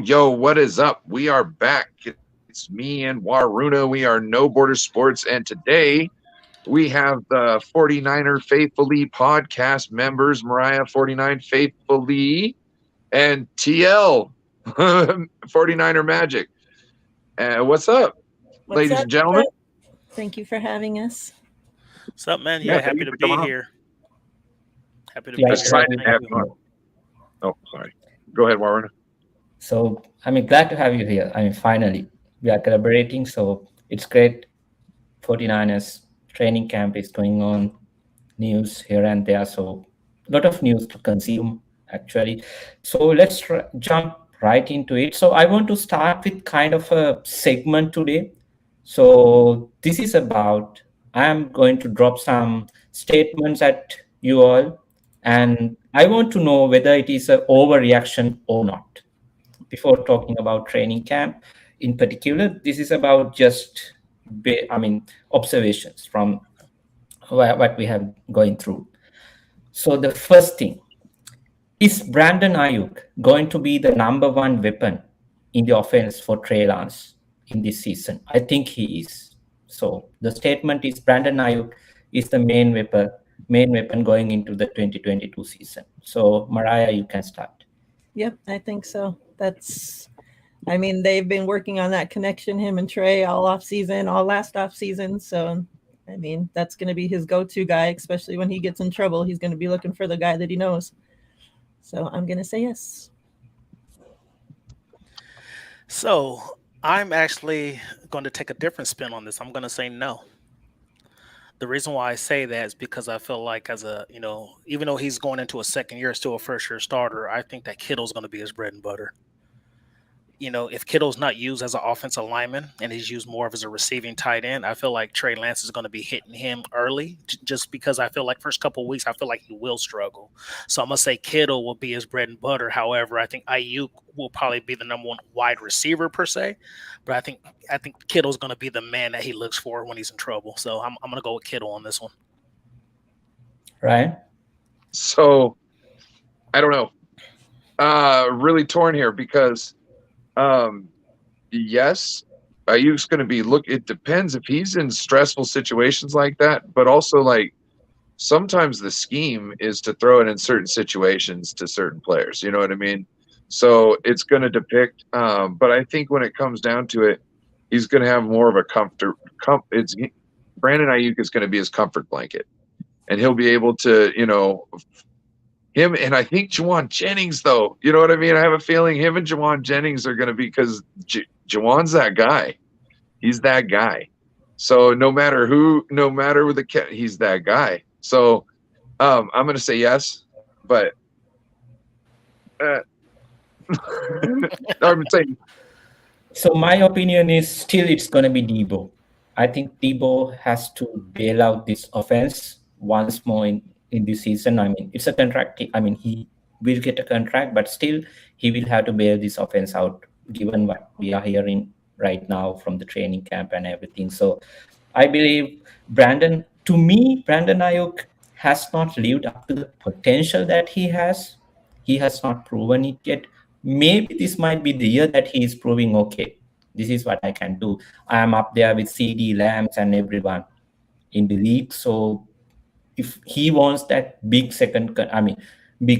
Yo, what is up? We are back. It's me and Waruna. We are No Border Sports, and today we have the 49er Faithfullee podcast members, Miriah 49 Faithfullee and TL 49er Magic. What's up, ladies and gentlemen? Thank you for having us. What's up, man? Yeah, happy to be here. Happy to be here. Oh, sorry. Go ahead, Waruna. So, glad to have you here. Finally, we are collaborating, so it's great. 49ers training camp is going on, news here and there, so a lot of news to consume, actually. So let's jump right into it. So I want to start with kind of a segment today. So this is about, I'm going to drop some statements at you all, and I want to know whether it is an overreaction or not. Before talking about training camp in particular, this is about just, observations from what we have going through. So the first thing, is Brandon Aiyuk going to be the number one weapon in the offense for Trey Lance in this season? I think he is. So the statement is Brandon Aiyuk is the main weapon going into the 2022 season. So Miriah, you can start. Yep, I think so. They've been working on that connection, him and Trey, all last off season. So, that's going to be his go-to guy, especially when he gets in trouble. He's going to be looking for the guy that he knows. So I'm going to say yes. So I'm actually going to take a different spin on this. I'm going to say no. The reason why I say that is because I feel like even though he's going into a second year, still a first-year starter, I think that Kittle's going to be his bread and butter. If Kittle's not used as an offensive lineman and he's used more of as a receiving tight end, I feel like Trey Lance is going to be hitting him early just because I feel like first couple of weeks, I feel like he will struggle. So I'm going to say Kittle will be his bread and butter. However, I think Aiyuk will probably be the number one wide receiver per se. But I think Kittle's going to be the man that he looks for when he's in trouble. So I'm going to go with Kittle on this one. Right. So I don't know. Really torn here because yes, Aiyuk's going to be it depends if he's in stressful situations like that, but also sometimes the scheme is to throw it in certain situations to certain players. You know what I mean? So it's going to depict, but I think when it comes down to it, he's going to have more of a Brandon Aiyuk is going to be his comfort blanket, and he'll be able to, him and I think Juwan Jennings, though, you know what I mean? I have a feeling him and Juwan Jennings are going to be, because Juwan's that guy. He's that guy. So no matter he's that guy. So I'm going to say yes, but I'm saying. So my opinion is still it's going to be Deebo. I think Deebo has to bail out this offense once more in this season. It's a contract. He will get a contract, but still he will have to bail this offense out, given what we are hearing right now from the training camp and everything. So I believe Brandon Aiyuk has not lived up to the potential that he has. He has not proven it yet. Maybe this might be the year that he is proving, okay, this is what I can do. I am up there with CD, Lambs, and everyone in the league. So if he wants that big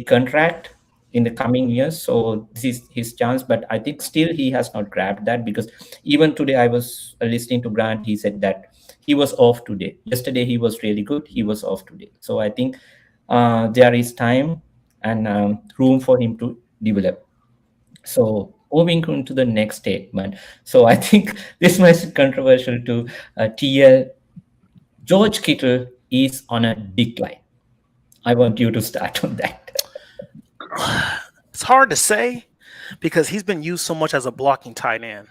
contract in the coming years, so this is his chance. But I think still he has not grabbed that, because even today I was listening to Grant. He said that he was off today. Yesterday he was really good. He was off today. So I think there is time and room for him to develop. So moving on to the next statement. So I think this might be controversial to TL. George Kittle is on a decline. I want you to start on that. It's hard to say, because he's been used so much as a blocking tight end,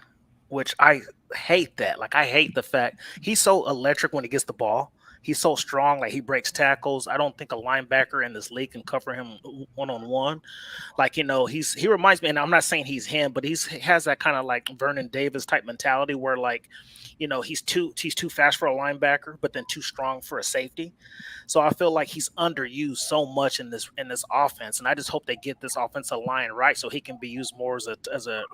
which I hate that. Like, I hate the fact he's so electric when he gets the ball. He's so strong, like he breaks tackles. I don't think a linebacker in this league can cover him one on one. Like, he reminds me, and I'm not saying he's him, but he has that kind of like Vernon Davis type mentality where, like, he's too fast for a linebacker, but then too strong for a safety. So I feel like he's underused so much in this offense, and I just hope they get this offensive line right so he can be used more as a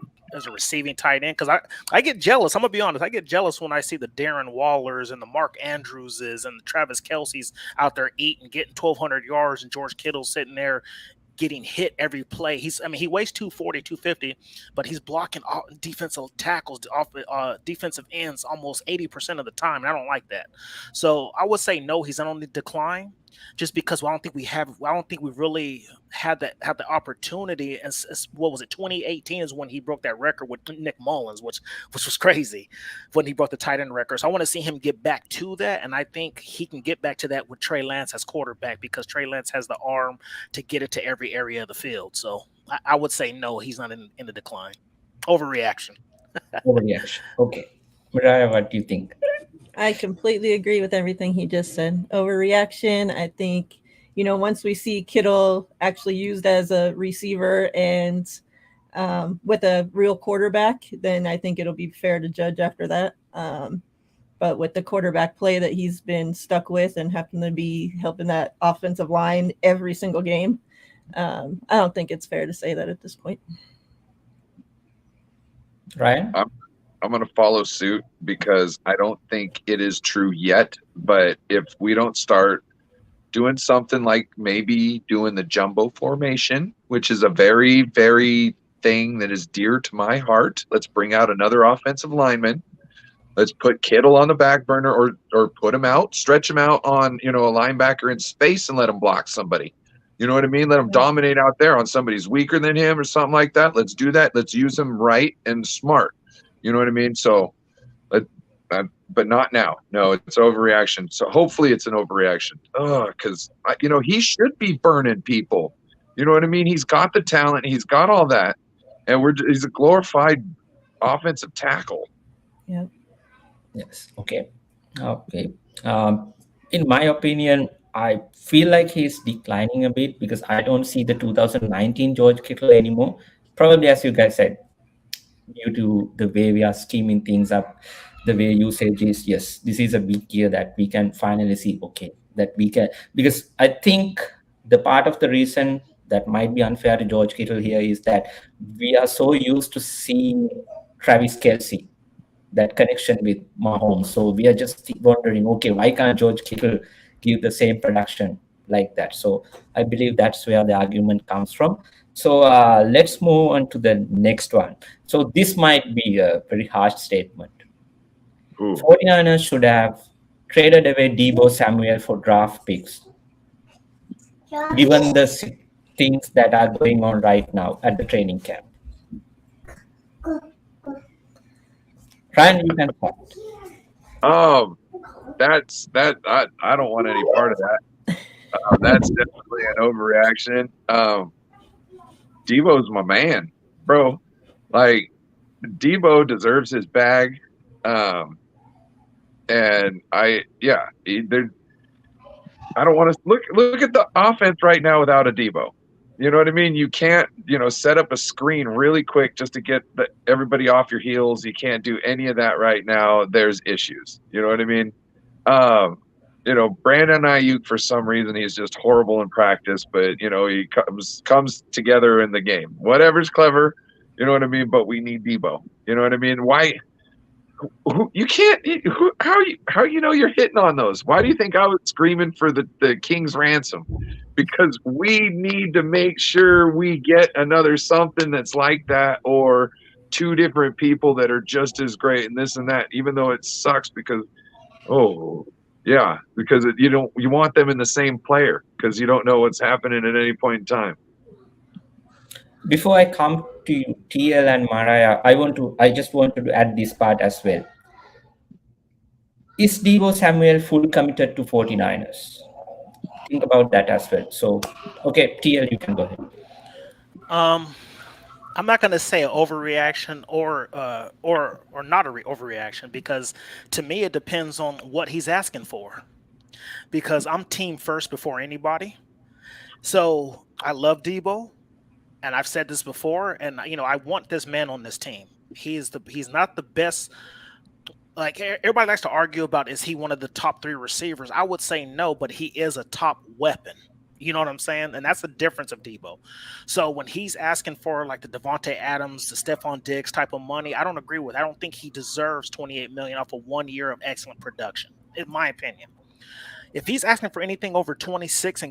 receiving tight end. Because I get jealous. I'm gonna be honest. I get jealous when I see the Darren Wallers and the Mark Andrewses and the Travis Kelce's out there getting 1,200 yards, and George Kittle sitting there getting hit every play. He weighs 240, 250, but he's blocking defensive tackles, defensive ends almost 80% of the time, and I don't like that. So I would say no, he's not on the decline, just because I don't think we really had the opportunity. And what was it? 2018 is when he broke that record with Nick Mullins, which was crazy when he broke the tight end record. So I want to see him get back to that, and I think he can get back to that with Trey Lance as quarterback, because Trey Lance has the arm to get it to every area of the field. So I would say no, he's not in the decline. Overreaction. Overreaction. Okay. Miriah, what do you think? I completely agree with everything he just said. Overreaction. I think, once we see Kittle actually used as a receiver and with a real quarterback, then I think it'll be fair to judge after that. But with the quarterback play that he's been stuck with and having to be helping that offensive line every single game, I don't think it's fair to say that at this point. Ryan? I'm going to follow suit because I don't think it is true yet. But if we don't start doing something like maybe doing the jumbo formation, which is a very, very thing that is dear to my heart, let's bring out another offensive lineman. Let's put Kittle on the back burner or put him out, stretch him out on, a linebacker in space and let him block somebody. You know what I mean? Let him dominate out there on somebody's weaker than him or something like that. Let's do that. Let's use him right and smart. You know what I mean? So, but not now. No, it's overreaction. So hopefully it's an overreaction. Because, he should be burning people. You know what I mean? He's got the talent. He's got all that. And he's a glorified offensive tackle. Yeah. Yes. Okay. In my opinion, I feel like he's declining a bit because I don't see the 2019 George Kittle anymore. Probably, as you guys said, due to the way we are steaming things up, the way usage is, yes, this is a big year that we can finally see, that we can, because I think the part of the reason that might be unfair to George Kittle here is that we are so used to seeing Travis Kelce, that connection with Mahomes. So we are just wondering, why can't George Kittle give the same production like that? So I believe that's where the argument comes from. So let's move on to the next one. So this might be a very harsh statement. 49ers should have traded away Deebo Samuel for draft picks, given the things that are going on right now at the training camp. Ryan, you can start. I don't want any part of that. That's definitely an overreaction. Deebo's my man, bro. Like, Deebo deserves his bag. And I don't want to look at the offense right now without a Deebo. You know what I mean? You can't, set up a screen really quick just to get everybody off your heels. You can't do any of that right now. There's issues. You know what I mean? Brandon Aiyuk, for some reason, he's just horrible in practice, but, he comes together in the game. Whatever's clever, you know what I mean? But we need Deebo. You know what I mean? Why? You can't. How you're hitting on those? Why do you think I was screaming for the King's ransom? Because we need to make sure we get another something that's like that, or two different people that are just as great and this and that. Even though it sucks because, because you want them in the same player because you don't know what's happening at any point in time. Before I come to you, TL and Miriah, I just wanted to add this part as well. Is Deebo Samuel full committed to 49ers? Think about that as well. So, TL, you can go ahead. I'm not going to say an overreaction or not a overreaction, because to me it depends on what he's asking for. Because I'm team first before anybody. So I love Deebo, and I've said this before, and I want this man on this team. He's not the best. Like, everybody likes to argue about, is he one of the top 3 receivers? I would say no, but he is a top weapon. You know what I'm saying? And that's the difference of Deebo. So when he's asking for like the Devontae Adams, the Stephon Diggs type of money, I don't agree with. I don't think he deserves $28 million off of 1 year of excellent production, in my opinion. If he's asking for anything over 26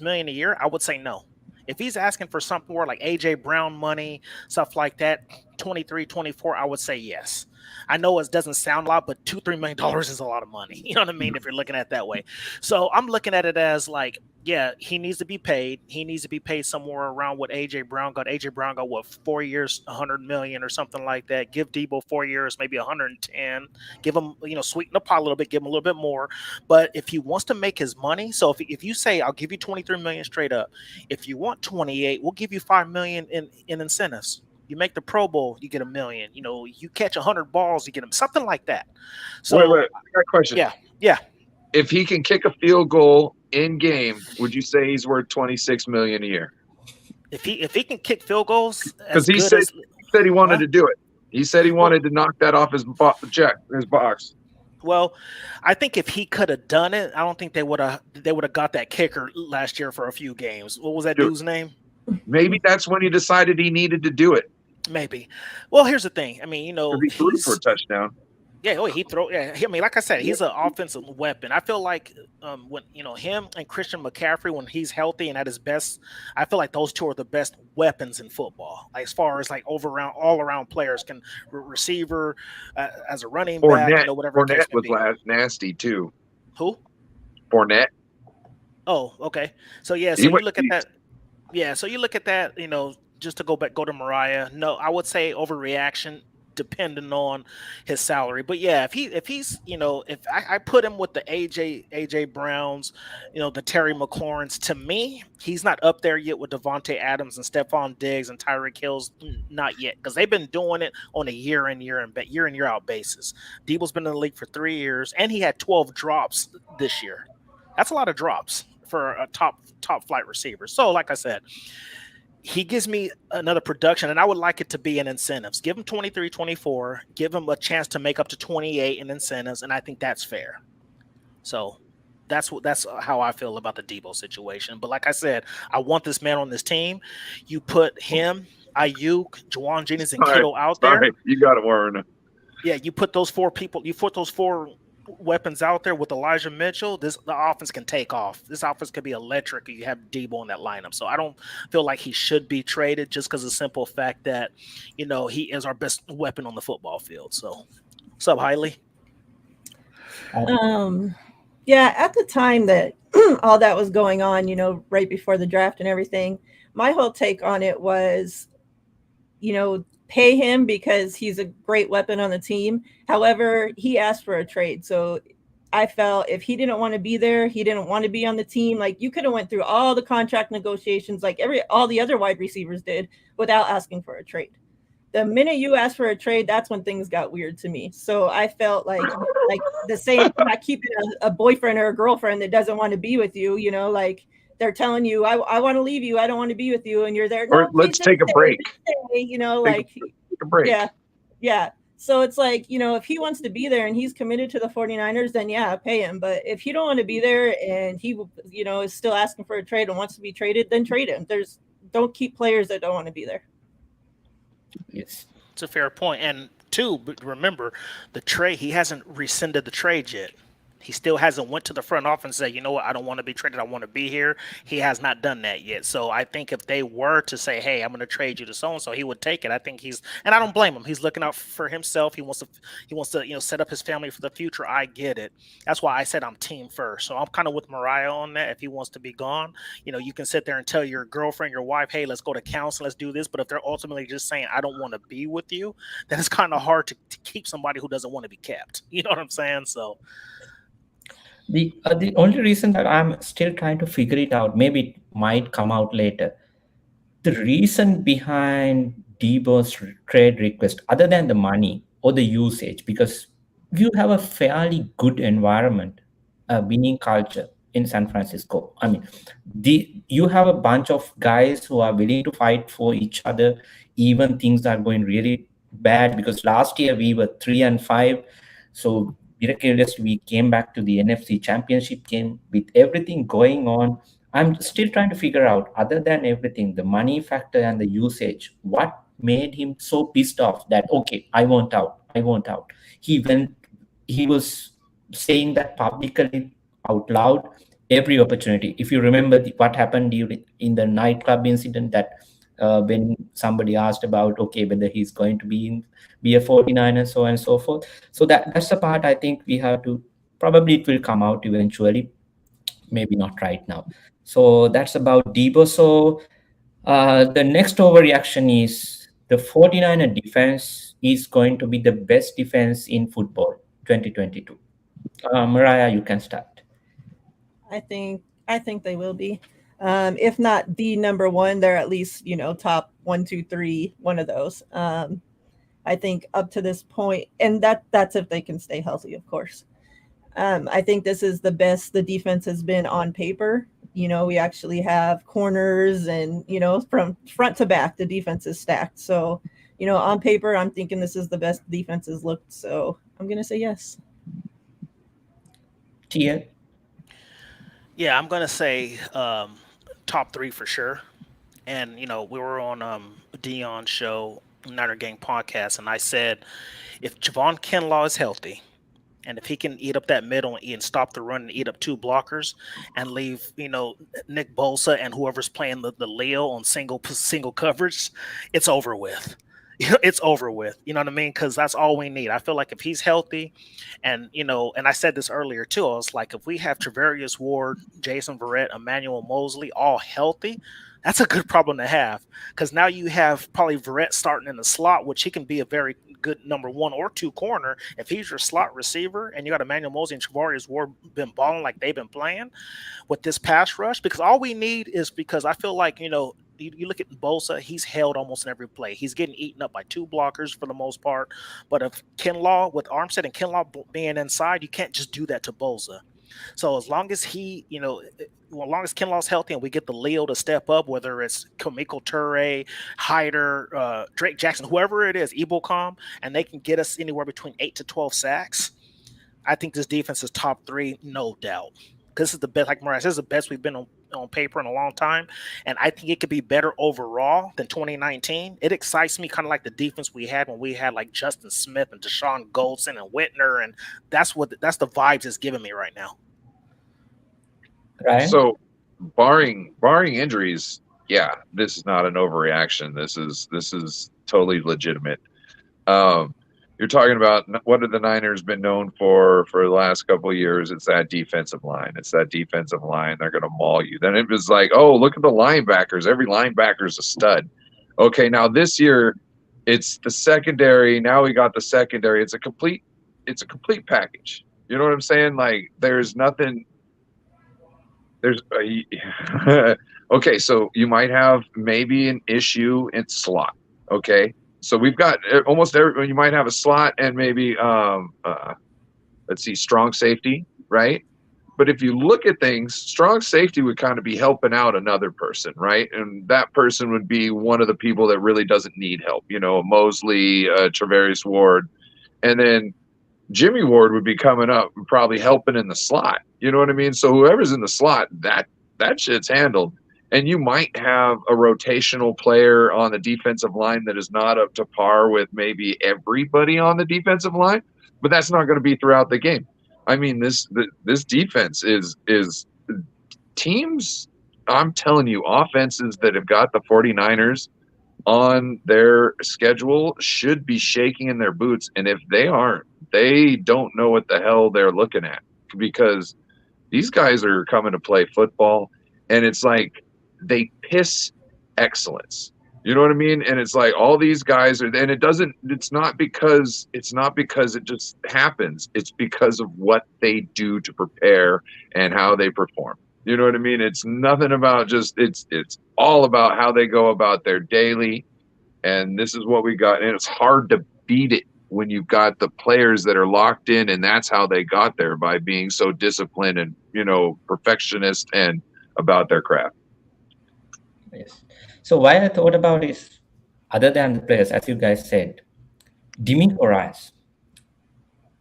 million a year, I would say no. If he's asking for something more like AJ Brown money, stuff like that, 23, 24, I would say yes. I know it doesn't sound a lot, but $2-3 million is a lot of money. You know what I mean? If you're looking at it that way. So I'm looking at it as like, yeah, he needs to be paid. He needs to be paid somewhere around what AJ Brown got. AJ Brown got what, 4 years, 100 million or something like that. Give Deebo 4 years, maybe 110. Give him, sweeten the pot a little bit, give him a little bit more. But if he wants to make his money, so if you say I'll give you 23 million straight up, if you want 28, we'll give you 5 million in incentives. You make the Pro Bowl, you get $1 million. You catch 100 balls, you get them, something like that. So, wait, I got a question. Yeah. If he can kick a field goal in game, would you say he's worth $26 million a year? If he can kick field goals, because he said he wanted to do it. He said he wanted to knock that off his box. Well, I think if he could have done it, I don't think they would have got that kicker last year for a few games. What was that dude's name? Maybe that's when he decided he needed to do it. Maybe. Well, here's the thing. I mean, he threw for a touchdown. Yeah, he throw. Yeah, I mean, like I said, he's an offensive weapon. I feel like when him and Christian McCaffrey, when he's healthy and at his best, I feel like those two are the best weapons in football. Like, as far as like all around players, can receiver, as a running back, whatever. Fournette was nasty too. Who? Fournette. Oh, okay. So yeah, so you look at that. Yeah, so you look at that. Just to go to Miriah. No, I would say overreaction, depending on his salary. But yeah, if he's if I put him with the AJ Browns, the Terry McLaurins, to me, he's not up there yet with Devontae Adams and Stephon Diggs and Tyreek Hill's, not yet, because they've been doing it on a year in year out basis. Deebo's been in the league for 3 years, and he had 12 drops this year. That's a lot of drops for a top flight receiver. So like I said, he gives me another production, and I would like it to be in incentives. Give him 23, 24, give him a chance to make up to 28 in incentives, and I think that's fair. So that's how I feel about the Deebo situation. But like I said, I want this man on this team. You put him, Aiyuk, Juwan Jennings, and Kittle out there. You got it, Warren. Yeah, you put those 4 people. You put those 4 weapons out there with Elijah Mitchell. The offense can take off. This offense could be electric if you have Deebo in that lineup. So I don't feel like he should be traded, just because of the simple fact that he is our best weapon on the football field. So what's up, Hailey? Yeah, at the time that all that was going on, right before the draft and everything, my whole take on it was, pay him because he's a great weapon on the team. However, he asked for a trade. So I felt if he didn't want to be there, he didn't want to be on the team. Like, you could have went through all the contract negotiations like all the other wide receivers did without asking for a trade. The minute you ask for a trade, that's when things got weird to me. So I felt like the same, not keeping a boyfriend or a girlfriend that doesn't want to be with you, like they're telling you, I want to leave you, I don't want to be with you, and you're there. Or let's take a break. Take a break. Yeah. So it's like, if he wants to be there and he's committed to the 49ers, then yeah, pay him. But if you don't want to be there and he, is still asking for a trade and wants to be traded, then trade him. Don't keep players that don't want to be there. Yes, it's a fair point. And 2, remember the trade. He hasn't rescinded the trade yet. He still hasn't went to the front office and said, you know what, I don't want to be traded. I want to be here. He has not done that yet. So I think if they were to say, hey, I'm going to trade you to so-and-so, he would take it. I think and I don't blame him. He's looking out for himself. He wants to, set up his family for the future. I get it. That's why I said I'm team first. So I'm kind of with Miriah on that. If he wants to be gone, you can sit there and tell your girlfriend, your wife, hey, let's go to counseling, let's do this. But if they're ultimately just saying, I don't want to be with you, then it's kind of hard to keep somebody who doesn't want to be kept. You know what I'm saying? So the only reason that I'm still trying to figure it out, maybe it might come out later. the reason behind Deebo's trade request, other than the money or the usage, because you have a fairly good environment, a winning culture in San Francisco. I mean, you have a bunch of guys who are willing to fight for each other, even things are going really bad. Because last year we were 3-5, so miraculously we came back to the NFC Championship game with everything going on. I'm still trying to figure out, other than everything, the money factor and the usage, what made him so pissed off that, okay, I want out, I want out. He was saying that publicly out loud every opportunity. If you remember what happened in the nightclub incident, that when somebody asked about, okay, whether he's going to be a 49 and so on and so forth. So that's the part I think we have to, probably it will come out eventually, maybe not right now. So that's about Deebo. So the next overreaction is the 49er defense is going to be the best defense in football 2022. Mariah, you can start. I think they will be. If not the number one, they're at least, top 1, 2, 3, one of those. I think up to this point, and that's if they can stay healthy, of course. I think this is the best the defense has been on paper. We actually have corners and, from front to back, the defense is stacked. So, on paper, I'm thinking this is the best defense has looked. So I'm going to say yes. TL? Yeah, I'm gonna say top three for sure. And we were on Dion's show, Niner Gang podcast, and I said if Javon Kinlaw is healthy, and if he can eat up that middle and stop the run and eat up two blockers and leave, Nick Bosa and whoever's playing the Leo on single coverage, it's over with. It's over with. You know what I mean? Because that's all we need. I feel like if he's healthy, and and I said this earlier too, I was like, if we have Travarius Ward, Jason Verrett, Emmanuel Mosley all healthy, that's a good problem to have. Because now you have probably Verrett starting in the slot, which he can be a very good number 1 or 2 corner. If he's your slot receiver and you got Emmanuel Mosley and Travarius Ward been balling like they've been playing with this pass rush, because all we need is, because I feel like, you look at Bosa, he's held almost in every play. He's getting eaten up by 2 blockers for the most part. But if Kinlaw, with Armstead and Kinlaw being inside, you can't just do that to Bosa. So as long as as long as Kinlaw's healthy and we get the Leo to step up, whether it's Kamiko Ture, Hyder, Drake Jackson, whoever it is, Ebocom, and they can get us anywhere between 8 to 12 sacks, I think this defense is top 3, no doubt. This is the best, like Mariah, this is the best we've been on paper in a long time. And I think it could be better overall than 2019. It excites me kind of like the defense we had when we had like Justin Smith and Deshaun Goldson and Whitner. And that's the vibes it's giving me right now. Ryan? So barring injuries, yeah, this is not an overreaction. This is totally legitimate. You're talking about what have the Niners been known for the last couple of years? It's that defensive line. They're going to maul you. Then it was like, oh, look at the linebackers. Every linebacker's a stud. Okay, now this year it's the secondary. Now we got the secondary. It's a complete package. You know what I'm saying? Like there's nothing. Okay, so you might have maybe an issue in slot. Okay. So we've got almost every. You might have a slot and maybe let's see, strong safety, right? But if you look at things, strong safety would kind of be helping out another person, right? And that person would be one of the people that really doesn't need help. Mosley, Travarius Ward, and then Jimmy Ward would be coming up and probably helping in the slot. You know what I mean? So whoever's in the slot, that shit's handled. And you might have a rotational player on the defensive line that is not up to par with maybe everybody on the defensive line, but that's not going to be throughout the game. I mean, this defense is teams, I'm telling you, offenses that have got the 49ers on their schedule should be shaking in their boots. And if they aren't, they don't know what the hell they're looking at, because these guys are coming to play football, and it's like they piss excellence. You know what I mean? And it's like all these guys are, and it's not because it just happens. It's because of what they do to prepare and how they perform. You know what I mean? It's nothing about just it's all about how they go about their daily, and this is what we got. And it's hard to beat it when you've got the players that are locked in, and that's how they got there, by being so disciplined and perfectionist and about their craft. Yes. So why I thought about is, other than the players, as you guys said, Deebo Samuel,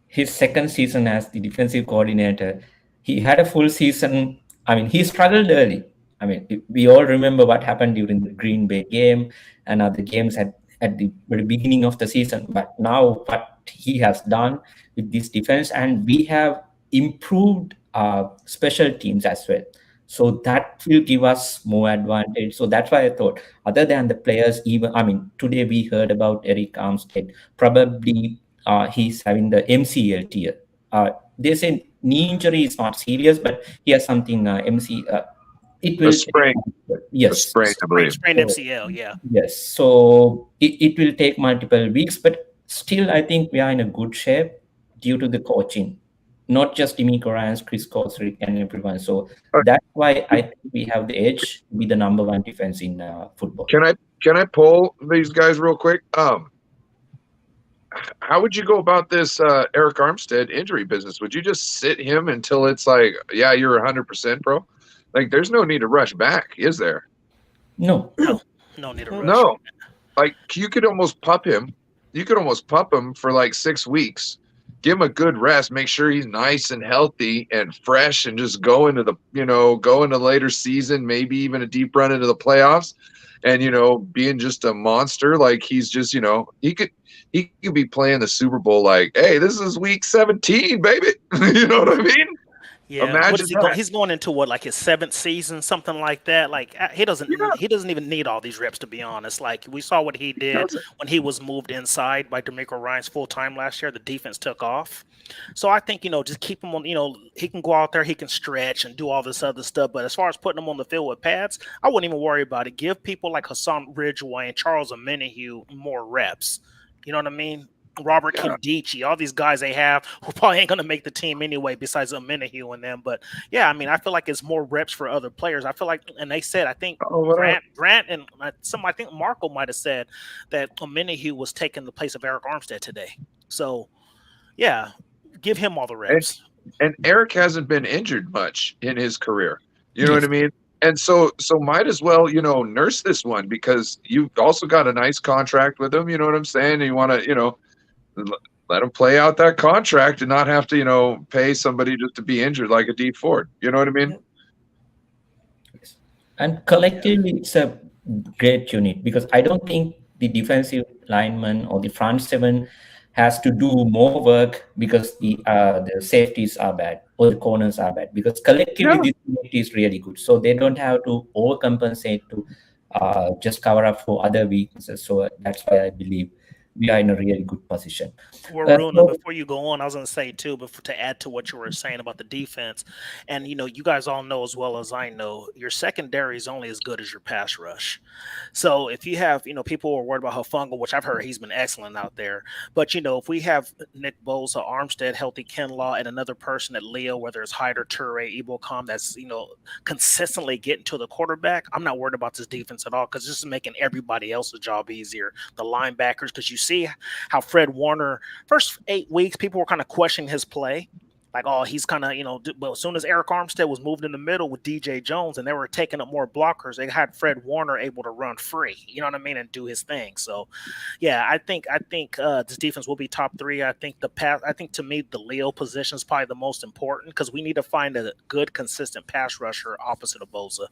his second season as the defensive coordinator, he had a full season. I mean, he struggled early. I mean, we all remember what happened during the Green Bay game and other games at the very beginning of the season. But now, what he has done with this defense, and we have improved special teams as well. So that will give us more advantage. So that's why I thought, other than the players, even, I mean, today we heard about Eric Armstead. Probably he's having the MCL tier. They say knee injury is not serious, but he has something it will A sprain. yes, A sprain, I believe. Sprained MCL, yeah. Yes, so it will take multiple weeks, but still I think we are in a good shape due to the coaching, not just Deebo Samuel, Chris Kosrick, and everyone. So that's why I think we have the edge to be the number one defense in football. Can I poll these guys real quick? How would you go about this Eric Armstead injury business? Would you just sit him until it's like, yeah, you're 100%, bro? Like, there's no need to rush back, is there? No need to rush. No, like you could almost pup him. You could almost pup him for like 6 weeks. Give him a good rest. Make sure he's nice and healthy and fresh, and just go into later season, maybe even a deep run into the playoffs, and being just a monster. Like, he's just he could be playing the Super Bowl like, hey, this is week 17, baby. You know what I mean? Yeah, imagine what is he he's going into what, like his 7th season, something like that. Like, he doesn't even need all these reps, to be honest. Like, we saw what he did when he was moved inside by DeMeco Ryans full time last year. The defense took off. So I think, just keep him on, he can go out there, he can stretch and do all this other stuff. But as far as putting him on the field with pads, I wouldn't even worry about it. Give people like Hassan Ridgeway and Charles Omenihu more reps. You know what I mean? Robert Kindici, all these guys they have who probably ain't going to make the team anyway, besides Omenihu and them. But yeah, I mean, I feel like it's more reps for other players. I feel like, and they said, I think Grant and I think Marco might have said that Omenihu was taking the place of Eric Armstead today. So yeah, give him all the reps. And Eric hasn't been injured much in his career. You know what I mean? And so might as well, nurse this one, because you've also got a nice contract with him. You know what I'm saying? And you want to, let him play out that contract and not have to, pay somebody just to be injured like a D Ford. You know what I mean? And collectively, it's a great unit, because I don't think the defensive lineman or the front seven has to do more work because the safeties are bad or the corners are bad, because collectively this unit is really good. So they don't have to overcompensate to just cover up for other weaknesses. So that's why I believe we are in a really good position. Runa, before you go on, I was going to say too, to add to what you were saying about the defense, and you guys all know as well as I know, your secondary is only as good as your pass rush. So if you have, people are worried about Hufanga, which I've heard he's been excellent out there, but if we have Nick Bosa, Armstead, healthy Kinlaw, and another person at Leo, whether it's Hyder, Toure, Ebocom, that's consistently getting to the quarterback, I'm not worried about this defense at all, because this is making everybody else's job easier. The linebackers, because you see how Fred Warner, first 8 weeks, people were kind of questioning his play. Like, oh, he's kind of, but as soon as Eric Armstead was moved in the middle with DJ Jones and they were taking up more blockers, they had Fred Warner able to run free, you know what I mean, and do his thing. So, yeah, I think this defense will be top 3. I think to me, the Leo position is probably the most important, because we need to find a good, consistent pass rusher opposite of Bosa.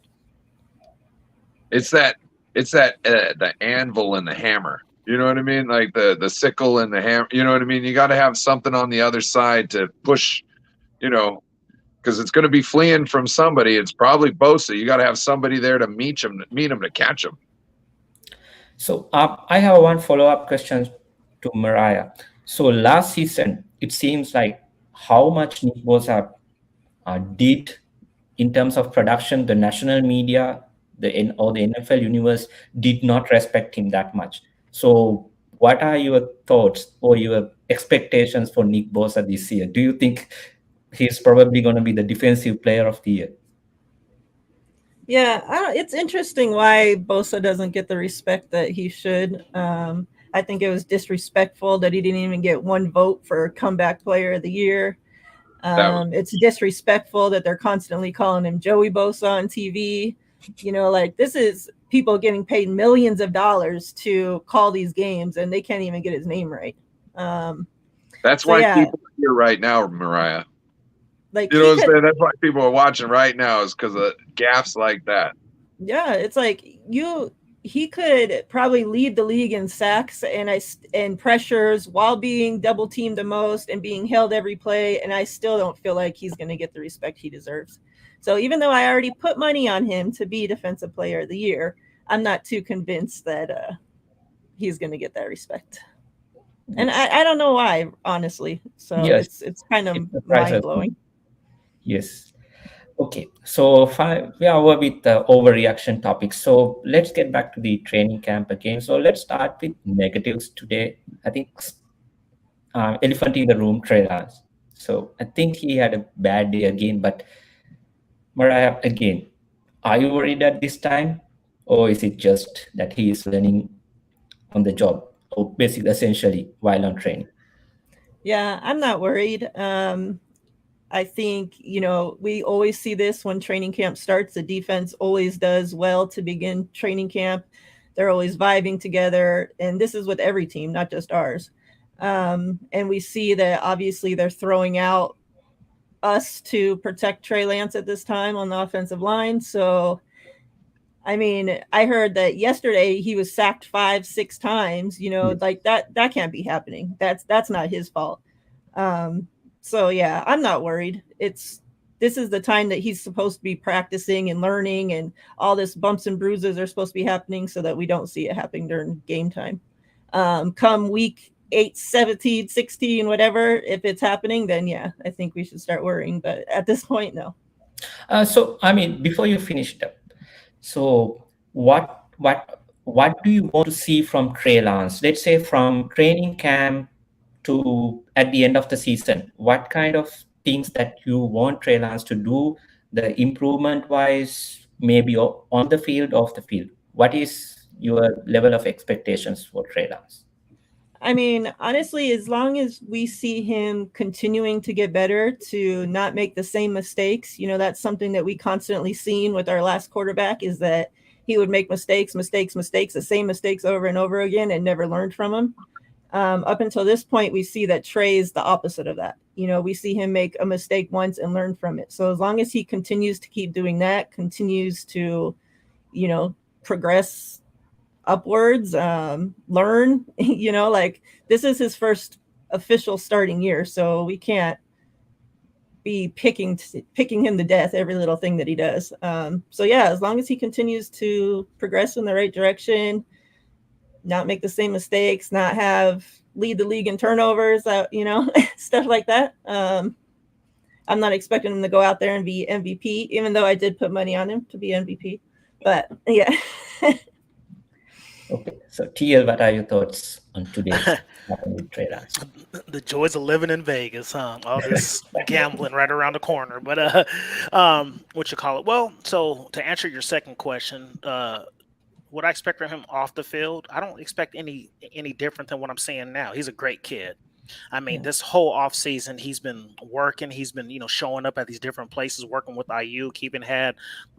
It's that the anvil and the hammer. You know what I mean? Like the sickle and the hammer. You know what I mean? You got to have something on the other side to push, because it's going to be fleeing from somebody. It's probably Bosa. You got to have somebody there to meet him to catch him. So I have one follow-up question to Miriah. So last season, it seems like how much Nick Bosa did in terms of production, the national media, the NFL universe did not respect him that much. So what are your thoughts or your expectations for Nick Bosa this year? Do you think he's probably going to be the defensive player of the year? Yeah, it's interesting why Bosa doesn't get the respect that he should. I think it was disrespectful that he didn't even get one vote for comeback player of the year. That was It's disrespectful that they're constantly calling him Joey Bosa on TV. Like this is people getting paid millions of dollars to call these games and they can't even get his name right. that's So why yeah, people are here right now, Miriah. like You know he what I'm could, saying? That's why people are watching right now is because of gaffes like that. yeah, it's like he could probably lead the league in sacks and pressures while being double teamed the most and being held every play, and I still don't feel like he's going to get the respect he deserves. So even though I already put money on him to be defensive player of the year, I'm not too convinced that he's going to get that respect. And Yes. I don't know why, honestly. So Yes. it's kind of It mind surprises me. blowing. Yes. Okay. So we are over with the overreaction topic. So let's get back to the training camp again. So let's start with negatives today. I think elephant in the room, Trey Lance. So I think he had a bad day again. But Mariah, again, are you worried at this time, or is it just that he is learning on the job, or basically essentially while on training? Yeah, I'm not worried. I think, we always see this when training camp starts. The defense always does well to begin training camp. They're always vibing together. And this is with every team, not just ours. And we see that obviously they're throwing out us to protect Trey Lance at this time on the offensive line. So, I mean, I heard that yesterday he was sacked 5-6 times, Yes. like that can't be happening. That's not his fault. Um, so yeah, I'm not worried. This is the time that he's supposed to be practicing and learning, and all this bumps and bruises are supposed to be happening so that we don't see it happening during game time. Come week 8, 17, 16, whatever, if it's happening, then yeah, I think we should start worrying. But at this point, no. So I mean, before you finish it up, so what do you want to see from Trey Lance? Let's say from training camp to at the end of the season. What kind of things that you want Trey Lance to do, the improvement wise, maybe on the field, off the field? What is your level of expectations for Trey Lance? I mean, honestly, as long as we see him continuing to get better, to not make the same mistakes, that's something that we constantly seen with our last quarterback is that he would make mistakes, the same mistakes over and over again and never learned from them. Up until this point, we see that Trey is the opposite of that. We see him make a mistake once and learn from it. So as long as he continues to keep doing that, continues to, progress upwards, learn, like this is his first official starting year. So we can't be picking him to death every little thing that he does. So yeah, as long as he continues to progress in the right direction, not make the same mistakes, not lead the league in turnovers, stuff like that. I'm not expecting him to go out there and be MVP, even though I did put money on him to be MVP. But yeah. Okay, so TL, what are your thoughts on today's happening with Trey Lance? The joys of living in Vegas, huh? All this gambling right around the corner. But what you call it? Well, so to answer your second question, what I expect from him off the field, I don't expect any different than what I'm seeing now. He's a great kid. I mean, this whole off season, he's been working. He's been, showing up at these different places, working with Aiyuk. He even had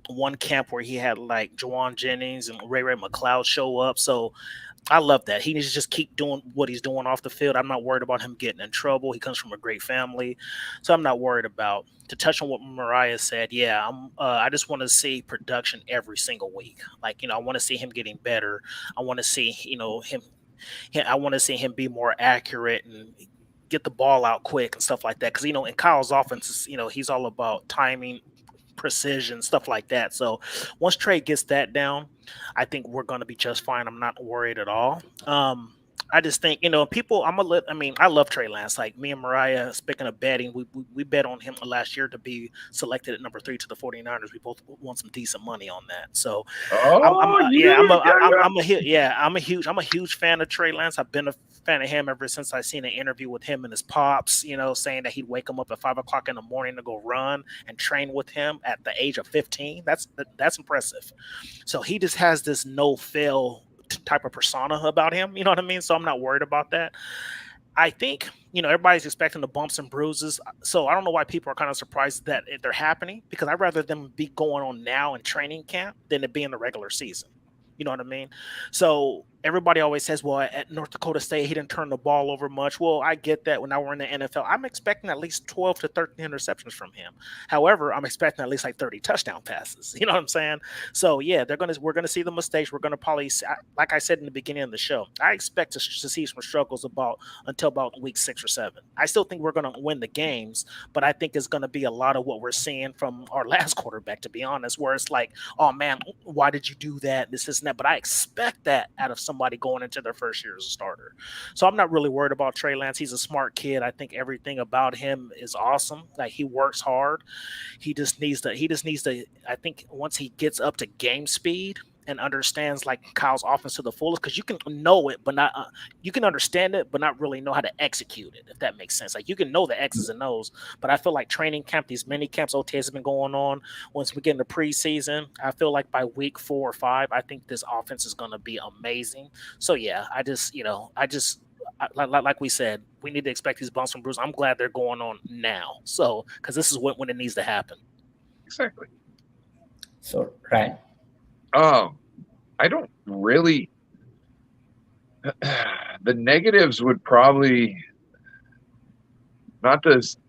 one camp where he had like Juwan Jennings and Ray McLeod show up. So I love that. He needs to just keep doing what he's doing off the field. I'm not worried about him getting in trouble. He comes from a great family, so I'm not worried about. To touch on what Miriah said, yeah, I just want to see production every single week. Like, I want to see him getting better. I want to see, him. I want to see him be more accurate and get the ball out quick and stuff like that. Because in Kyle's offense, he's all about timing, precision, stuff like that. So once Trey gets that down, I think we're going to be just fine. I'm not worried at all. I just think, people. I love Trey Lance. Like me and Miriah, speaking of betting, we bet on him last year to be selected at number 3 to the 49ers. We both won some decent money on that. So, I'm a huge fan of Trey Lance. I've been a fan of him ever since I seen an interview with him and his pops. Saying that he'd wake him up at 5 o'clock in the morning to go run and train with him at the age of 15. That's impressive. So he just has this no fail type of persona about him. You know what I mean? So I'm not worried about that. I think, everybody's expecting the bumps and bruises. So I don't know why people are kind of surprised that they're happening, because I'd rather them be going on now in training camp than it be in the regular season. You know what I mean? So everybody always says, well, at North Dakota State, he didn't turn the ball over much. Well, I get that. When I were in the NFL, I'm expecting at least 12 to 13 interceptions from him. However, I'm expecting at least like 30 touchdown passes. You know what I'm saying? So yeah, we're gonna see the mistakes. We're gonna probably, like I said in the beginning of the show, I expect to see some struggles until about week 6 or 7. I still think we're gonna win the games, but I think it's gonna be a lot of what we're seeing from our last quarterback, to be honest, where it's like, oh man, why did you do that? This and that. But I expect that out of somebody going into their first year as a starter. So I'm not really worried about Trey Lance. He's a smart kid. I think everything about him is awesome. Like, he works hard. He just needs to, I think once he gets up to game speed and understands like Kyle's offense to the fullest, because you can know it, but not you can understand it, but not really know how to execute it, if that makes sense. Like, you can know the X's and O's, but I feel like training camp, these mini camps, OTAs have been going on. Once we get into preseason, I feel like by week 4 or 5, I think this offense is going to be amazing. So yeah, like we said, we need to expect these bumps and bruises. I'm glad they're going on now, so because this is when it needs to happen. Exactly. So right. I don't really. The negatives would probably not just.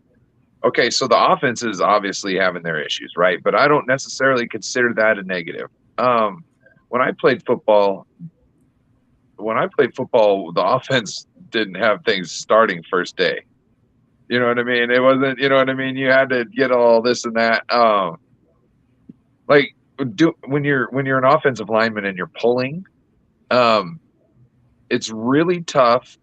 Okay, so the offense is obviously having their issues, right? But I don't necessarily consider that a negative. When I played football, the offense didn't have things starting first day. You know what I mean? It wasn't. You know what I mean? You had to get all this and that. When you're an offensive lineman and you're pulling, it's really tough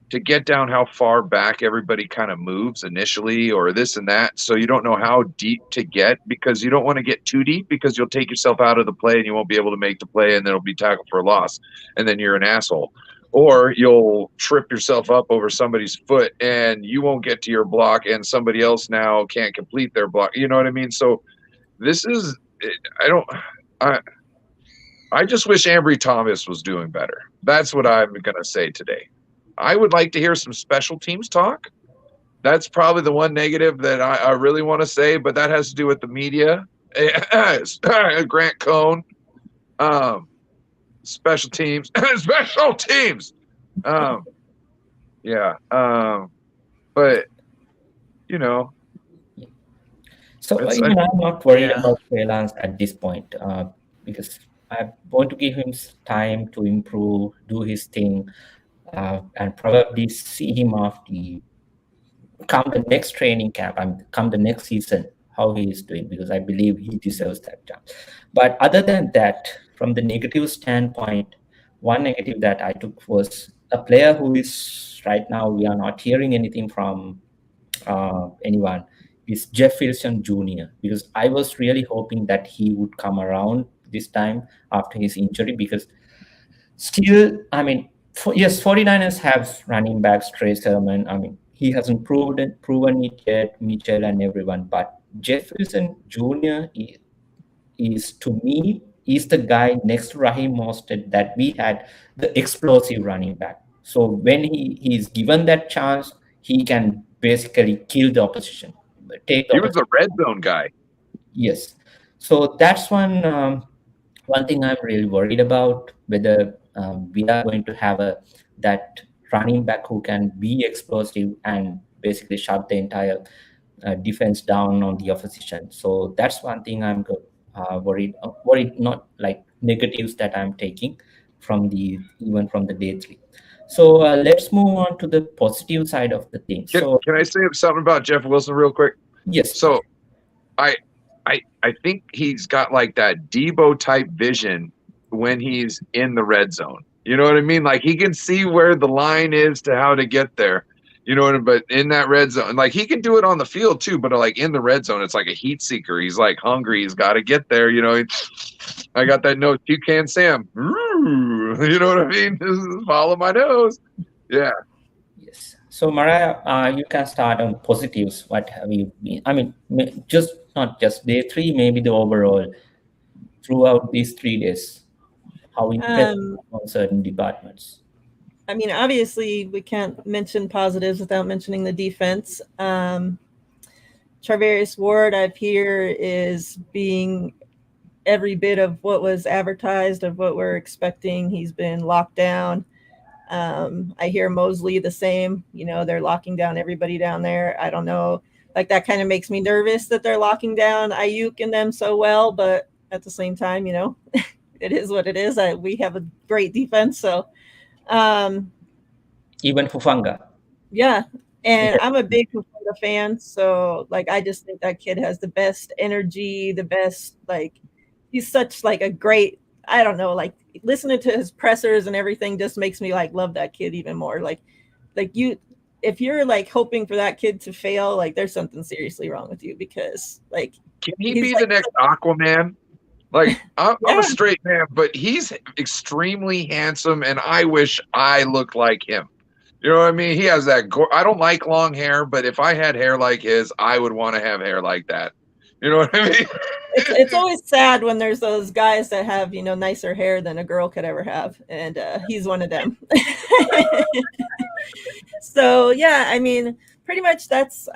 to get down how far back everybody kind of moves initially, or this and that. So you don't know how deep to get, because you don't want to get too deep, because you'll take yourself out of the play and you won't be able to make the play, and then it'll be tackled for a loss, and then you're an asshole. Or you'll trip yourself up over somebody's foot and you won't get to your block, and somebody else now can't complete their block. You know what I mean? So this is. I just wish Ambry Thomas was doing better. That's what I'm going to say today. I would like to hear some special teams talk. That's probably the one negative that I really want to say, but that has to do with the media. Grant Cohn, special teams, special teams. Yeah. But, So I'm not worried about Trey Lance at this point, because I want to give him time to improve, do his thing, and probably see him come the next training camp and come the next season, how he is doing, because I believe he deserves that chance. But other than that, from the negative standpoint, one negative that I took was a player who is right now, we are not hearing anything from anyone, is Jeff Wilson Jr., because I was really hoping that he would come around this time after his injury, because still, 49ers have running backs, Trey Sermon. He hasn't proven it yet, Mitchell and everyone, but Jeff Wilson Jr. is to me, is the guy next to Raheem Mostert that we had, the explosive running back. So when he is given that chance, he can basically kill the opposition. He was a red zone guy. Yes. So that's one thing I'm really worried about, whether we are going to have that running back who can be explosive and basically shut the entire defense down on the opposition. So that's one thing I'm worried, not like negatives that I'm taking even from the day 3. So let's move on to the positive side of the thing. Can I say something about Jeff Wilson real quick? Yes. So I think he's got like that Deebo type vision when he's in the red zone. You know what I mean? Like he can see where the line is to how to get there. You know what I mean? But in that red zone, like he can do it on the field too, but like in the red zone, it's like a heat seeker. He's like hungry. He's got to get there. You know, I got that note. You can, Sam. You know what I mean? Just follow my nose. Yeah. Yes. So Mariah, you can start on positives. What have you been? I mean, just not just day 3, maybe the overall throughout these 3 days. How impressed on certain departments? I mean, obviously, we can't mention positives without mentioning the defense. Charvarius Ward, I've hear, is being every bit of what was advertised, of what we're expecting. He's been locked down. I hear Mosley the same. You know, they're locking down everybody down there. I don't know. Like, that kind of makes me nervous that they're locking down Aiyuk and them so well. But at the same time, you know, it is what it is. We have a great defense. So, even Fufanga. Yeah. And I'm a big Fufanga fan. So, like, I just think that kid has the best energy, the best, like, he's such, like, a great, I don't know, like, listening to his pressers and everything just makes me, like, love that kid even more. Like if you're, like, hoping for that kid to fail, like, there's something seriously wrong with you because, like, can he be the next Aquaman? Like, I'm a straight man, but he's extremely handsome, and I wish I looked like him. You know what I mean? He has that. I don't like long hair, but if I had hair like his, I would want to have hair like that. You know what I mean? It's always sad when there's those guys that have, you know, nicer hair than a girl could ever have, and he's one of them. So yeah, I mean, pretty much that's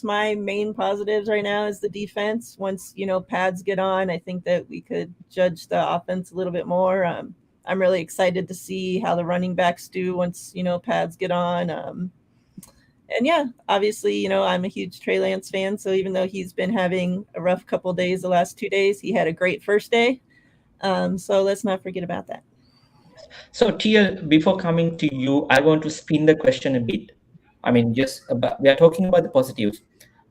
my main positives right now is the defense. Once, you know, pads get on, I think that we could judge the offense a little bit more. I'm really excited to see how the running backs do once, you know, pads get on. And yeah, obviously, you know, I'm a huge Trey Lance fan. So even though he's been having a rough couple days the last 2 days, he had a great first day. So let's not forget about that. So TL, before coming to you, I want to spin the question a bit. I mean, we are talking about the positives.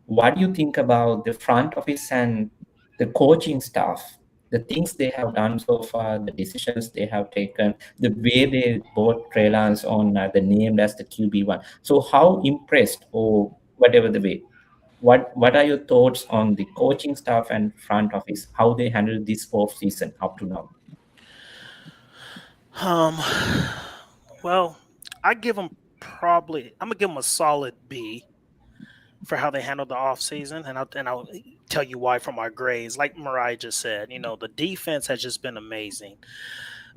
What do you think about the front office and the coaching staff? The things they have done so far, the decisions they have taken, the way they bought Trey Lance on the named as the QB1. So how impressed, or whatever the way, what are your thoughts on the coaching staff and front office, how they handled this fourth season up to now? Well, I'm gonna give them a solid B for how they handled the offseason, and I'll tell you why from our grades. Like Miriah just said, you know, the defense has just been amazing.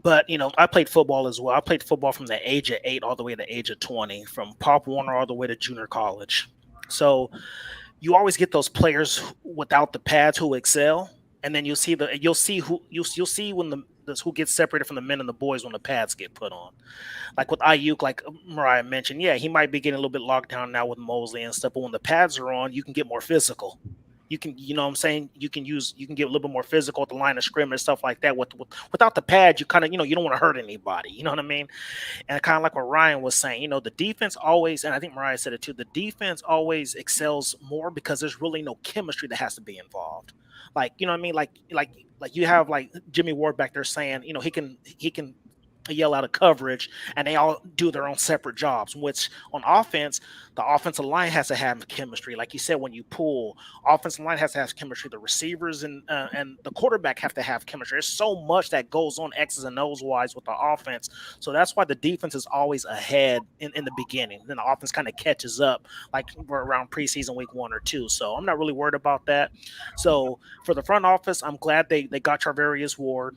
But, you know, I played football as well. I played football from the age of 8 all the way to the age of 20, from Pop Warner all the way to junior college. So you always get those players without the pads who excel, and then you'll see when who gets separated from the men and the boys when the pads get put on. Like with Aiyuk, like Miriah mentioned, yeah, he might be getting a little bit locked down now with Mosley and stuff, but when the pads are on, you can get more physical. You can, you know what I'm saying? You can get a little bit more physical at the line of scrimmage, stuff like that. Without the pads, you kind of, you know, you don't want to hurt anybody. You know what I mean? And kind of like what Ryan was saying, you know, the defense always, and I think Miriah said it too, the defense always excels more because there's really no chemistry that has to be involved. Like, you know what I mean? Like you have like Jimmy Ward back there saying, you know, he can yell out of coverage, and they all do their own separate jobs, which on offense, the offensive line has to have chemistry. Like you said, when you pull, offensive line has to have chemistry. The receivers and the quarterback have to have chemistry. There's so much that goes on X's and O's wise with the offense. So that's why the defense is always ahead in the beginning. Then the offense kind of catches up like we're around preseason week 1 or 2. So I'm not really worried about that. So for the front office, I'm glad they got Charvarius Ward.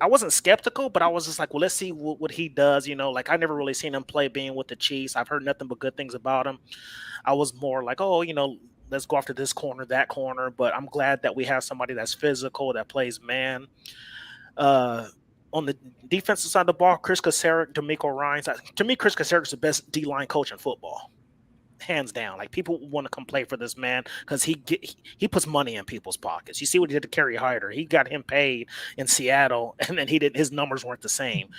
I wasn't skeptical, but I was just like, well, let's see what he does. You know, like I never really seen him play being with the Chiefs. I've heard nothing but good things about him. I was more like, oh, you know, let's go after this corner, that corner. But I'm glad that we have somebody that's physical, that plays man. On the defensive side of the ball, Chris Kacerek, D'Amico Ryans. To me, Chris Kacerek is the best D-line coach in football. Hands down. Like people want to come play for this man because he puts money in people's pockets. You see what he did to Kerry Hyder. He got him paid in Seattle, and then his numbers weren't the same.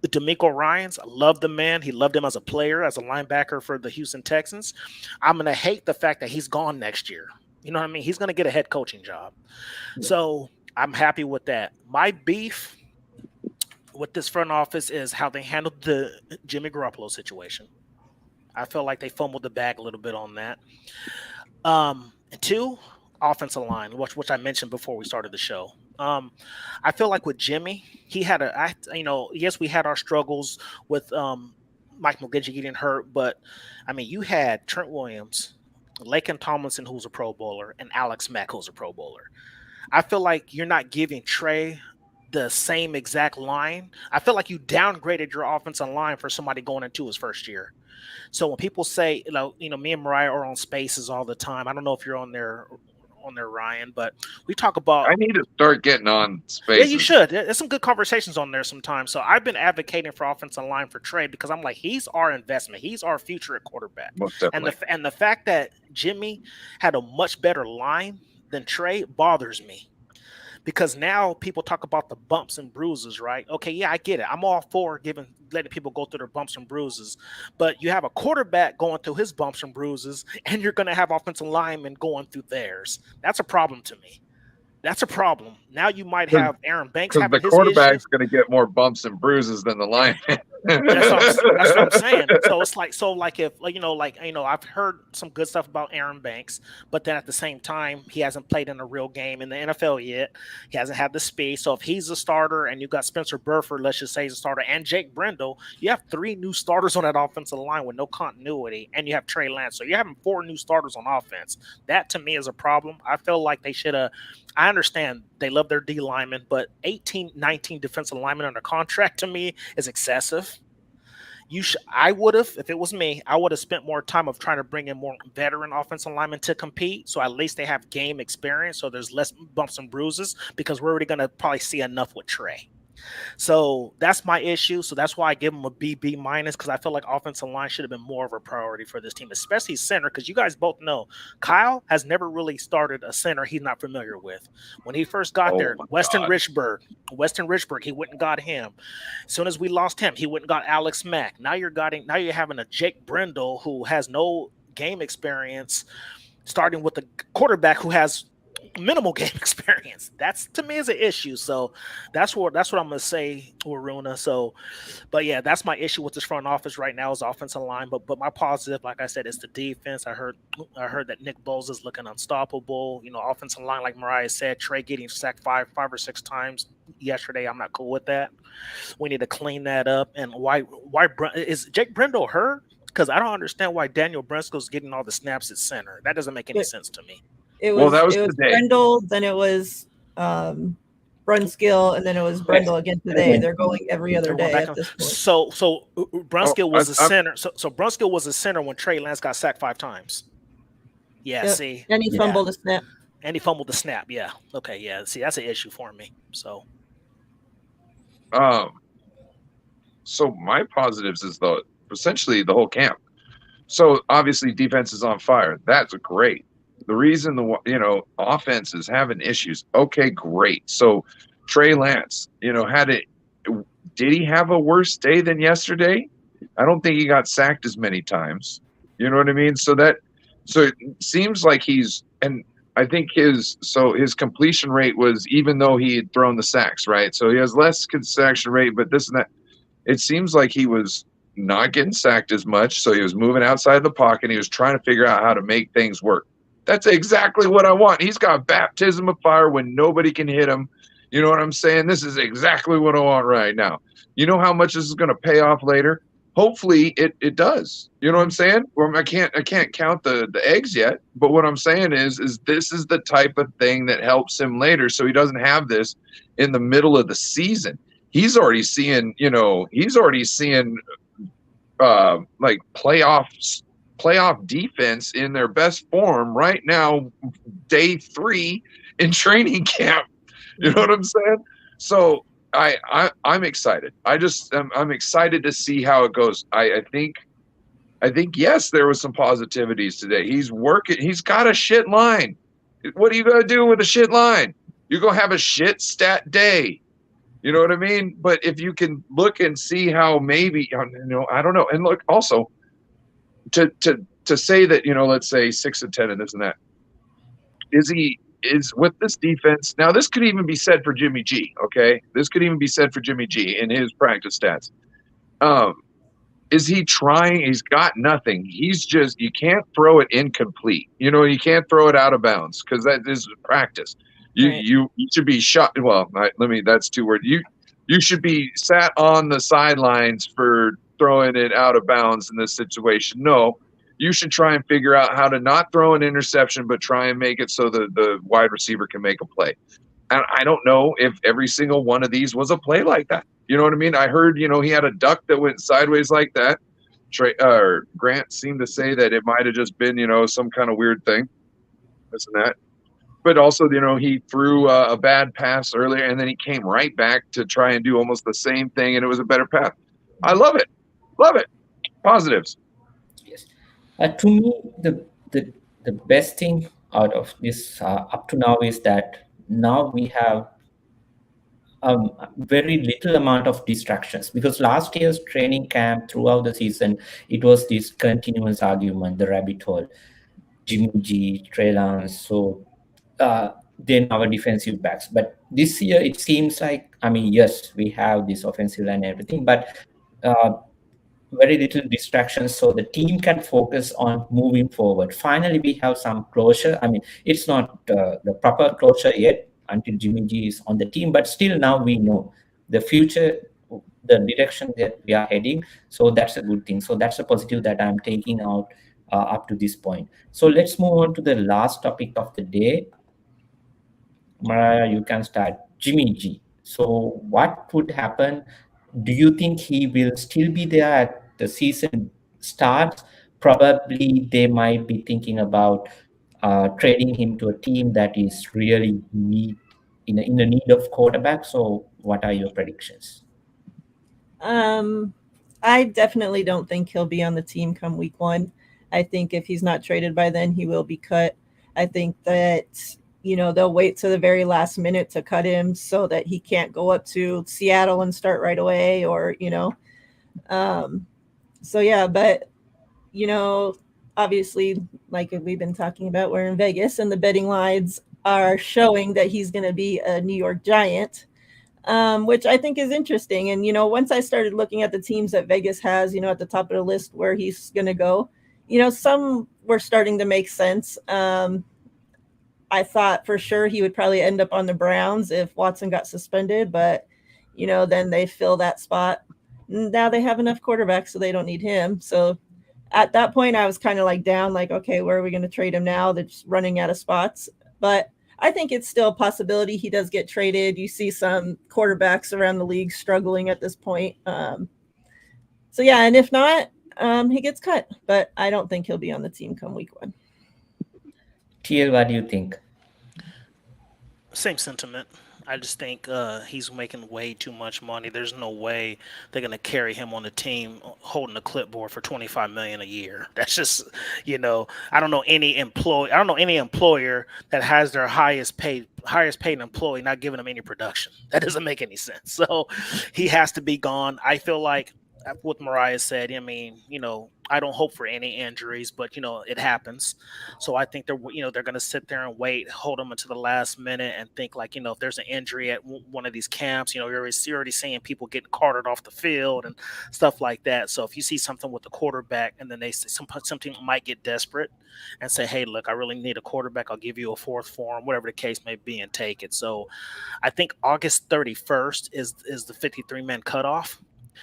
The D'Amico Ryans, I love the man. He loved him as a player, as a linebacker for the Houston Texans. I'm gonna hate the fact that he's gone next year. You know what I mean? He's gonna get a head coaching job. So I'm happy with that. My beef, with this front office is how they handled the Jimmy Garoppolo situation. I feel like they fumbled the bag a little bit on that. And two, offensive line, which I mentioned before we started the show. I feel like with Jimmy, he had yes, we had our struggles with Mike McGlinchey getting hurt, but I mean, you had Trent Williams, Laken Tomlinson, who's a Pro Bowler, and Alex Mack, who's a Pro Bowler. I feel like you're not giving Trey the same exact line. I feel like you downgraded your offensive line for somebody going into his first year. So when people say, me and Miriah are on Spaces all the time. I don't know if you're on there, Ryan, but we talk about. I need to start getting on Spaces. Yeah, you should. There's some good conversations on there sometimes. So I've been advocating for offensive line for Trey because I'm like, he's our investment. He's our future at quarterback. Most definitely. And the fact that Jimmy had a much better line than Trey bothers me. Because now people talk about the bumps and bruises, right? Okay, yeah, I get it. I'm all for letting people go through their bumps and bruises. But you have a quarterback going through his bumps and bruises, and you're going to have offensive linemen going through theirs. That's a problem to me. That's a problem. Now you might have Aaron Banks having his quarterback's going to get more bumps and bruises than the lineman. That's what I'm saying. So I've heard some good stuff about Aaron Banks, but then at the same time, he hasn't played in a real game in the NFL yet. He hasn't had the speed. So if he's a starter and you've got Spencer Burford, let's just say he's a starter, and Jake Brendel, you have 3 new starters on that offensive line with no continuity, and you have Trey Lance. So you're having 4 new starters on offense. That to me is a problem. I feel like they should have. I understand they love their D linemen, but 18, 19 defensive linemen under contract to me is excessive. I would have, if it was me, I would have spent more time of trying to bring in more veteran offensive linemen to compete. So at least they have game experience. So there's less bumps and bruises because we're already going to probably see enough with Trey. So that's my issue. So that's why I give him a B minus, because I feel like offensive line should have been more of a priority for this team, especially center, because you guys both know Kyle has never really started a center he's not familiar with. When he first got there, Weston Richburg, he went and got him. As soon as we lost him, he went and got Alex Mack. Now you're having a Jake Brendel who has no game experience, starting with a quarterback who has minimal game experience. That's to me is an issue. So that's what I'm gonna say, Waruna. So, but yeah, that's my issue with this front office right now is offensive line. But my positive, like I said, is the defense. I heard that Nick Bosa is looking unstoppable. Offensive line, like Miriah said, Trey getting sacked five or six times yesterday. I'm not cool with that. We need to clean that up. And why is Jake Brendel hurt? Because I don't understand why Daniel Brunskill's getting all the snaps at center. That doesn't make any sense to me. It was Brendel, then it was Brunskill, and then it was Brendel again today. They're going every other day at this point. So Brunskill was a center. So Brunskill was a center when Trey Lance got sacked 5 times. Yeah, yep. See. And he fumbled the snap. Yeah. Okay, yeah. See, that's an issue for me. So my positives is essentially the whole camp. So obviously defense is on fire. That's great. The reason offense is having issues. Okay, great. So Trey Lance, did he have a worse day than yesterday? I don't think he got sacked as many times. You know what I mean? So it seems like and I think his completion rate was, even though he had thrown the sacks, right? So he has less concession rate, but this and that. It seems like he was not getting sacked as much. So he was moving outside the pocket. He was trying to figure out how to make things work. That's exactly what I want. He's got baptism of fire when nobody can hit him. You know what I'm saying? This is exactly what I want right now. You know how much this is going to pay off later? Hopefully it does. You know what I'm saying? Or I can't count the eggs yet, but what I'm saying is this is the type of thing that helps him later, so he doesn't have this in the middle of the season. He's already seeing like playoff defense in their best form right now, day 3 in training camp. You know what I'm saying? So I'm excited. I'm excited to see how it goes. I think yes, there was some positivities today. He's working. He's got a shit line. What are you gonna do with a shit line? You're gonna have a shit stat day. You know what I mean? But if you can look and see how maybe, I don't know. And look also, to say that, let's say 6 and 10 and this and that, is is with this defense. Now, this could even be said for Jimmy G. Okay, this could even be said for Jimmy G in his practice stats. Is he trying? He's got nothing. He's just, you can't throw it incomplete. You know, you can't throw it out of bounds because that is practice. You should be shot. Well, that's two words. You should be sat on the sidelines for throwing it out of bounds in this situation. No, you should try and figure out how to not throw an interception, but try and make it so the wide receiver can make a play. And I don't know if every single one of these was a play like that. You know what I mean? I heard, he had a duck that went sideways like that. Grant seemed to say that it might have just been, some kind of weird thing, this and that. But also, he threw a bad pass earlier, and then he came right back to try and do almost the same thing, and it was a better pass. I love it. Love it. Positives. Yes. To me, the best thing out of this up to now is that now we have very little amount of distractions, because last year's training camp throughout the season, it was this continuous argument, the rabbit hole, Jimmy G, Trey Lance, so then our defensive backs. But this year it seems like, yes, we have this offensive line and everything, but very little distractions, so the team can focus on moving forward. Finally, we have some closure. It's not the proper closure yet until Jimmy G is on the team, but still now we know the future, the direction that we are heading. So that's a good thing. So that's a positive that I'm taking out up to this point. So let's move on to the last topic of the day. Miriah, you can start. Jimmy G. So what would happen? Do you think he will still be there at the season starts? Probably they might be thinking about trading him to a team that is really in the need of quarterback. So what are your predictions? I definitely don't think he'll be on the team come week 1. I think if he's not traded by then, he will be cut. I think that, they'll wait to the very last minute to cut him so that he can't go up to Seattle and start right away, or, so yeah, but, obviously, like we've been talking about, we're in Vegas and the betting lines are showing that he's going to be a New York Giant, which I think is interesting. And, once I started looking at the teams that Vegas has, at the top of the list where he's going to go, some were starting to make sense. I thought for sure he would probably end up on the Browns if Watson got suspended, but, then they fill that spot. Now they have enough quarterbacks, so they don't need him. So at that point, I was kind of like down, like, okay, where are we going to trade him now? They're just running out of spots. But I think it's still a possibility he does get traded. You see some quarterbacks around the league struggling at this point. So yeah, and if not, he gets cut. But I don't think he'll be on the team come week 1. TL, what do you think? Same sentiment. I just think he's making way too much money. There's no way they're going to carry him on the team holding a clipboard for $25 million a year. That's just, I don't know any employer that has their highest paid employee not giving them any production. That doesn't make any sense. So he has to be gone. I feel like what Miriah said, I don't hope for any injuries, but it happens. So I think they're going to sit there and wait, hold them until the last minute, and think like, if there's an injury at one of these camps, you're already seeing people getting carted off the field and stuff like that. So if you see something with the quarterback, and then they say something might get desperate and say, hey, look, I really need a quarterback. I'll give you a fourth for him, whatever the case may be, and take it. So I think August 31st is the 53-man cutoff.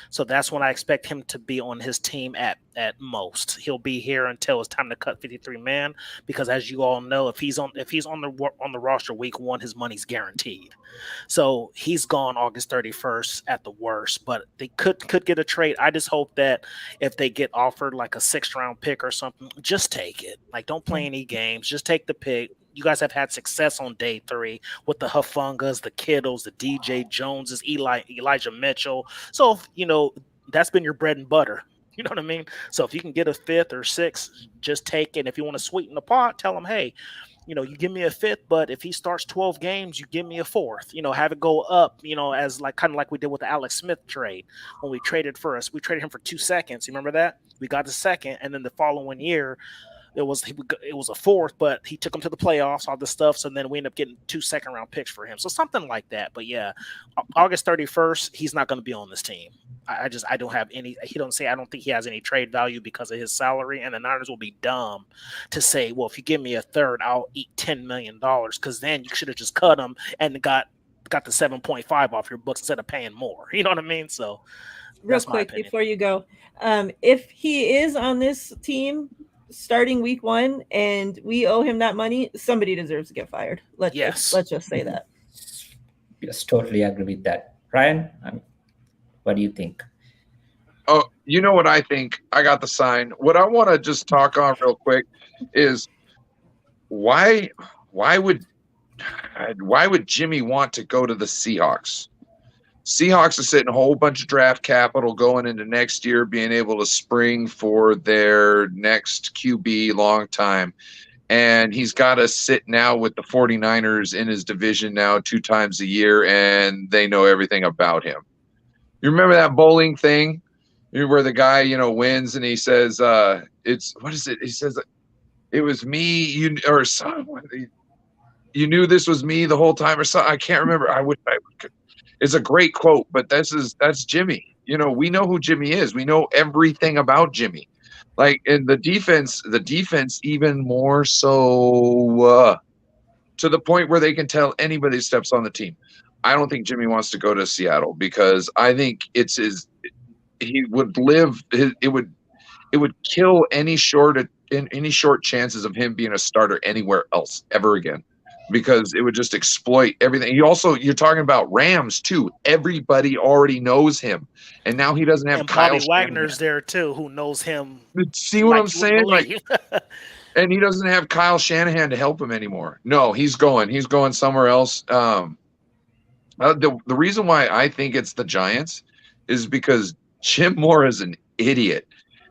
So that's when I expect him to be on his team at most. He'll be here until it's time to cut 53-man, because as you all know, if he's on the roster week 1, his money's guaranteed. So he's gone August 31st at the worst, but they could get a trade. I just hope that if they get offered like a 6th round pick or something, just take it. Like, don't play any games. Just take the pick. You guys have had success on day 3 with the Hufungas, the Kittles, the DJ Joneses, Elijah Mitchell. So, that's been your bread and butter. You know what I mean? So if you can get a 5th or 6th, just take it. And if you want to sweeten the pot, tell them, hey, you give me a 5th, but if he starts 12 games, you give me a 4th. Have it go up, as kind of like we did with the Alex Smith trade when we traded him for 2 seconds. You remember that? We got the 2nd, and then the following year, it was a fourth, but he took him to the playoffs, all this stuff. So then we end up getting 2 second-round picks for him. So something like that. But yeah, August 31st, he's not going to be on this team. I don't have any. I don't think he has any trade value because of his salary, and the Niners will be dumb to say, well, if you give me a third, I'll eat $10 million, because then you should have just cut him and got the 7.5 off your books instead of paying more. You know what I mean? So real quick before you go, if he is on this team starting week 1 and we owe him that money, somebody deserves to get fired. Let's just say that. Yes, totally agree with that. Ryan, what do you think? Oh, you know what I think? I got the sign. What I want to just talk on real quick is why would Jimmy want to go to the Seahawks? Seahawks are sitting a whole bunch of draft capital going into next year, being able to spring for their next QB long time. And he's got to sit now with the 49ers in his division now 2 times a year, and they know everything about him. You remember that bowling thing where the guy, wins and he says, what is it? He says, it was me, you knew this was me the whole time or something. I can't remember. I could. It's a great quote, but that's Jimmy. We know who Jimmy is. We know everything about Jimmy. Like in the defense even more so to the point where they can tell anybody that steps on the team. I don't think Jimmy wants to go to Seattle because I think he would live. It would kill any short chances of him being a starter anywhere else ever again, because it would just exploit everything. You're talking about Rams too. Everybody already knows him, and now he doesn't have and Kyle Bobby Wagner's there too, who knows him. See what I'm saying? And he doesn't have Kyle Shanahan to help him anymore. No, he's going somewhere else. The reason why I think it's the Giants is because Jim Moore is an idiot.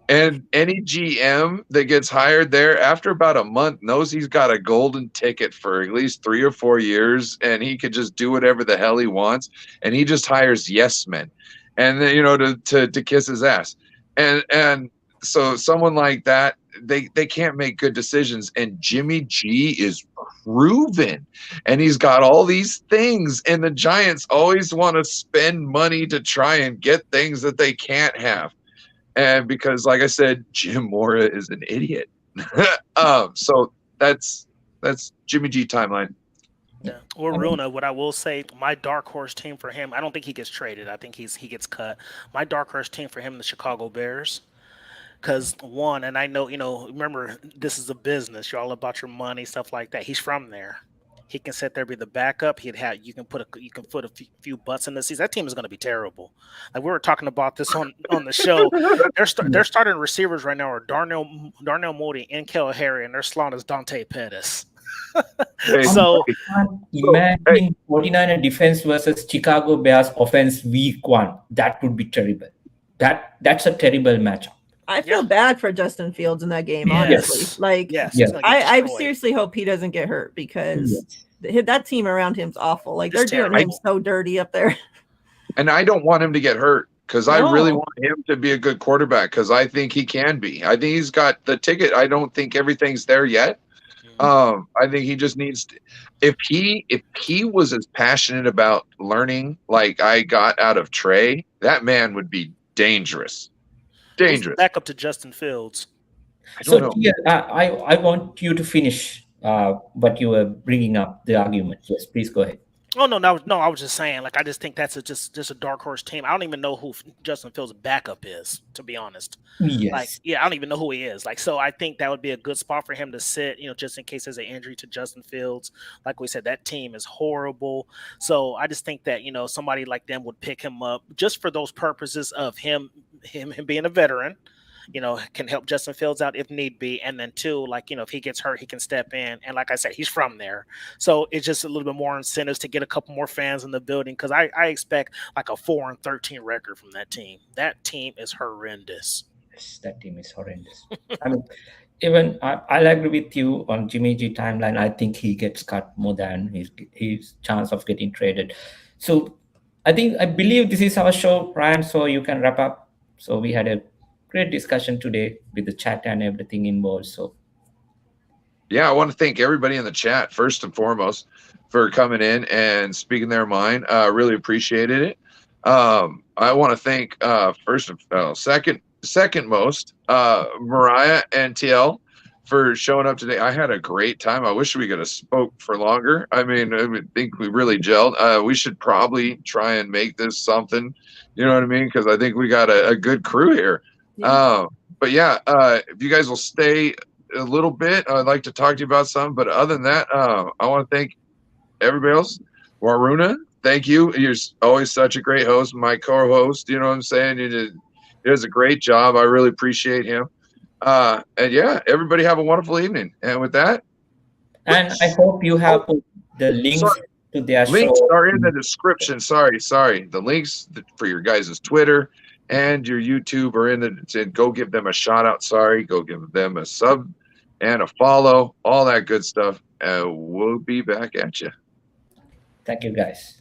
And any GM that gets hired there after about a month knows he's got a golden ticket for at least 3 or 4 years, and he could just do whatever the hell he wants. And he just hires yes men, and then, to kiss his ass. And so someone like that, they can't make good decisions. And Jimmy G is proven, and he's got all these things. And the Giants always want to spend money to try and get things that they can't have. And because, like I said, Jim Mora is an idiot. So that's Jimmy G timeline. Yeah. Or Runa, what I will say, my dark horse team for him, I don't think he gets traded. I think he gets cut. My dark horse team for him, the Chicago Bears. Because one, and I know, remember, this is a business. You're all about your money, stuff like that. He's from there. He can sit there, be the backup. You can put a few butts in the seats. That team is going to be terrible. Like we were talking about this on the show. They're starting receivers right now are Darnell Mooney, N'Keal Harry, and their slot is Dante Pettis. So imagine 49er defense versus Chicago Bears offense week 1. That would be terrible. That's a terrible matchup. I feel bad for Justin Fields in that game, honestly. I seriously hope he doesn't get hurt because that team around him's awful. Like they're doing him so dirty up there. And I don't want him to get hurt because I really want him to be a good quarterback because I think he can be. I think he's got the ticket. I don't think everything's there yet. I think he just needs to. If he was as passionate about learning like I got out of Trey, that man would be dangerous. Back up to Justin Fields. I want you to finish what you were bringing up, the argument. Yes, please go ahead. Oh no! I was just saying, like I just think that's just a dark horse team. I don't even know who Justin Fields' backup is, to be honest. Yes. I don't even know who he is. So I think that would be a good spot for him to sit, just in case there's an injury to Justin Fields. Like we said, that team is horrible. So I just think that somebody like them would pick him up just for those purposes of him being a veteran. Can help Justin Fields out if need be. And then 2, if he gets hurt, he can step in. And like I said, he's from there. So it's just a little bit more incentives to get a couple more fans in the building because I expect like a 4-13 record from that team. That team is horrendous. Yes, that team is horrendous. I mean, even I'll agree with you on Jimmy G timeline. I think he gets cut more than his chance of getting traded. So I believe this is our show, Ryan, so you can wrap up. So we had a great discussion today with the chat and everything involved. So yeah, I want to thank everybody in the chat first and foremost for coming in and speaking their mind. Really appreciated it. I want to thank second most Miriah and TL for showing up today. I had a great time. I wish we could have spoke for longer. I mean, I think we really gelled. We should probably try and make this something. You know what I mean? Because I think we got a good crew here. Yeah. But yeah, if you guys will stay a little bit, I'd like to talk to you about something. But other than that, I want to thank everybody else. Waruna, thank you. You're always such a great host, my co-host. You know what I'm saying? He does a great job. I really appreciate him. And yeah, everybody have a wonderful evening. And with that, And I hope you have put the links to their links show. are in the description. Sorry. The links for your guys' Twitter and your YouTube are in the. Go give them a shout out. Sorry, go give them a sub and a follow. All that good stuff. We'll be back at you. Thank you, guys.